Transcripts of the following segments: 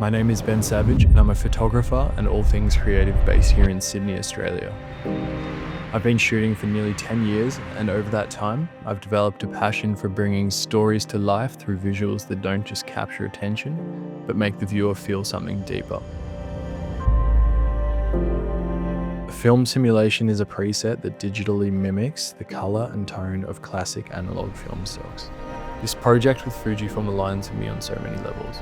My name is Ben Savage and I'm a photographer and all things creative based here in Sydney, Australia. I've been shooting for nearly 10 years and over that time, I've developed a passion for bringing stories to life through visuals that don't just capture attention, but make the viewer feel something deeper. A film simulation is a preset that digitally mimics the color and tone of classic analog film stocks. This project with FUJIFILM aligns with me on so many levels.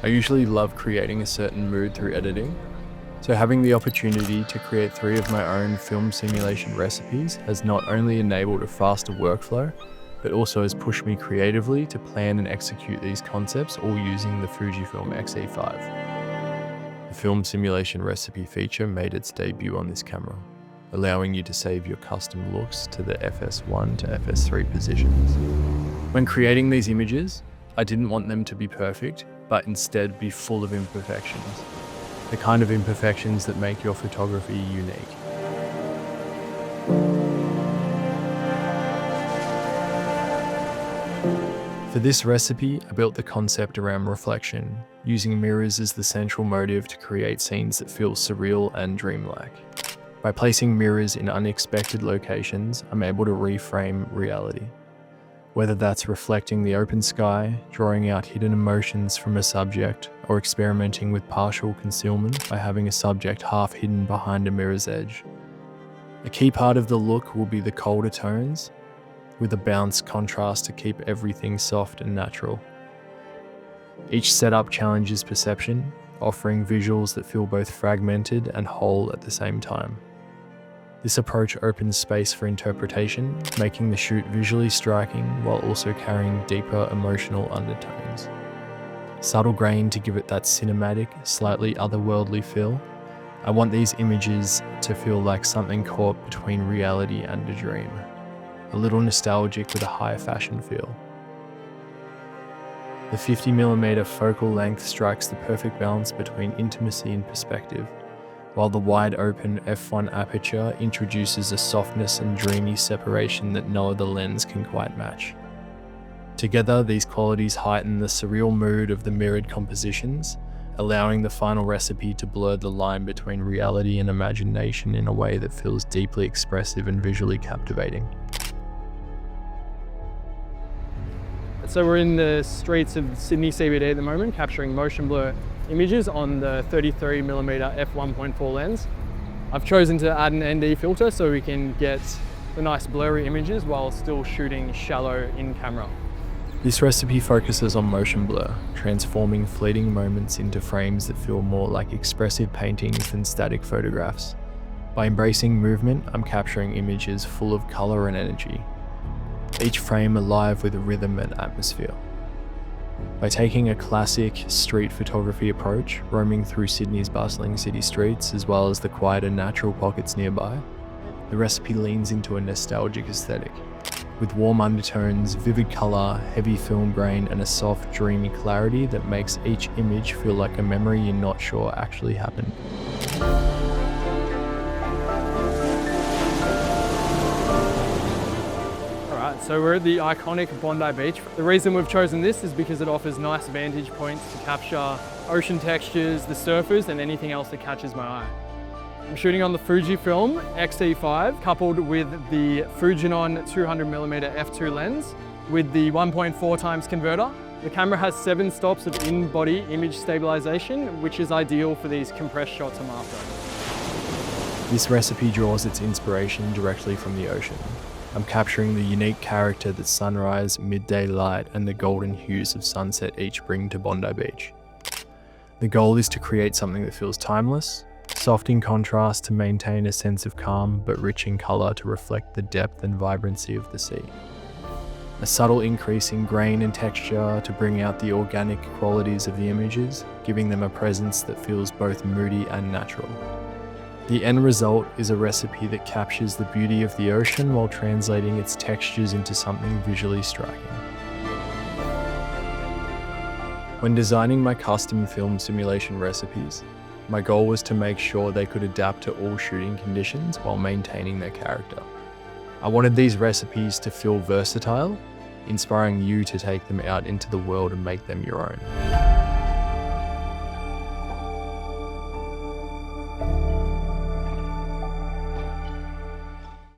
I usually love creating a certain mood through editing, so having the opportunity to create 3 of my own film simulation recipes has not only enabled a faster workflow, but also has pushed me creatively to plan and execute these concepts all using the FUJIFILM X-E5. The film simulation recipe feature made its debut on this camera, allowing you to save your custom looks to the FS1 to FS3 positions. When creating these images, I didn't want them to be perfect, but instead be full of imperfections. The kind of imperfections that make your photography unique. For this recipe, I built the concept around reflection, using mirrors as the central motive to create scenes that feel surreal and dreamlike. By placing mirrors in unexpected locations, I'm able to reframe reality. Whether that's reflecting the open sky, drawing out hidden emotions from a subject, or experimenting with partial concealment by having a subject half hidden behind a mirror's edge. A key part of the look will be the colder tones, with a balanced contrast to keep everything soft and natural. Each setup challenges perception, offering visuals that feel both fragmented and whole at the same time. This approach opens space for interpretation, making the shoot visually striking while also carrying deeper emotional undertones. Subtle grain to give it that cinematic, slightly otherworldly feel. I want these images to feel like something caught between reality and a dream. A little nostalgic with a high fashion feel. The 50mm focal length strikes the perfect balance between intimacy and perspective, while the wide open f1 aperture introduces a softness and dreamy separation that no other lens can quite match. Together, these qualities heighten the surreal mood of the mirrored compositions, allowing the final recipe to blur the line between reality and imagination in a way that feels deeply expressive and visually captivating. So we're in the streets of Sydney CBD at the moment, capturing motion blur images on the 33mm f1.4 lens. I've chosen to add an ND filter so we can get the nice blurry images while still shooting shallow in camera. This recipe focuses on motion blur, transforming fleeting moments into frames that feel more like expressive paintings than static photographs. By embracing movement, I'm capturing images full of color and energy, each frame alive with a rhythm and atmosphere. By taking a classic street photography approach, roaming through Sydney's bustling city streets as well as the quieter natural pockets nearby, the recipe leans into a nostalgic aesthetic, with warm undertones, vivid colour, heavy film grain and a soft, dreamy clarity that makes each image feel like a memory you're not sure actually happened. So we're at the iconic Bondi Beach. The reason we've chosen this is because it offers nice vantage points to capture ocean textures, the surfers, and anything else that catches my eye. I'm shooting on the FUJIFILM X-E5 coupled with the Fujinon 200mm f2 lens with the 1.4x converter. The camera has 7 stops of in-body image stabilization, which is ideal for these compressed shots I'm after. This recipe draws its inspiration directly from the ocean. I'm capturing the unique character that sunrise, midday light, and the golden hues of sunset each bring to Bondi Beach. The goal is to create something that feels timeless, soft in contrast to maintain a sense of calm, but rich in color to reflect the depth and vibrancy of the sea. A subtle increase in grain and texture to bring out the organic qualities of the images, giving them a presence that feels both moody and natural. The end result is a recipe that captures the beauty of the ocean while translating its textures into something visually striking. When designing my custom film simulation recipes, my goal was to make sure they could adapt to all shooting conditions while maintaining their character. I wanted these recipes to feel versatile, inspiring you to take them out into the world and make them your own.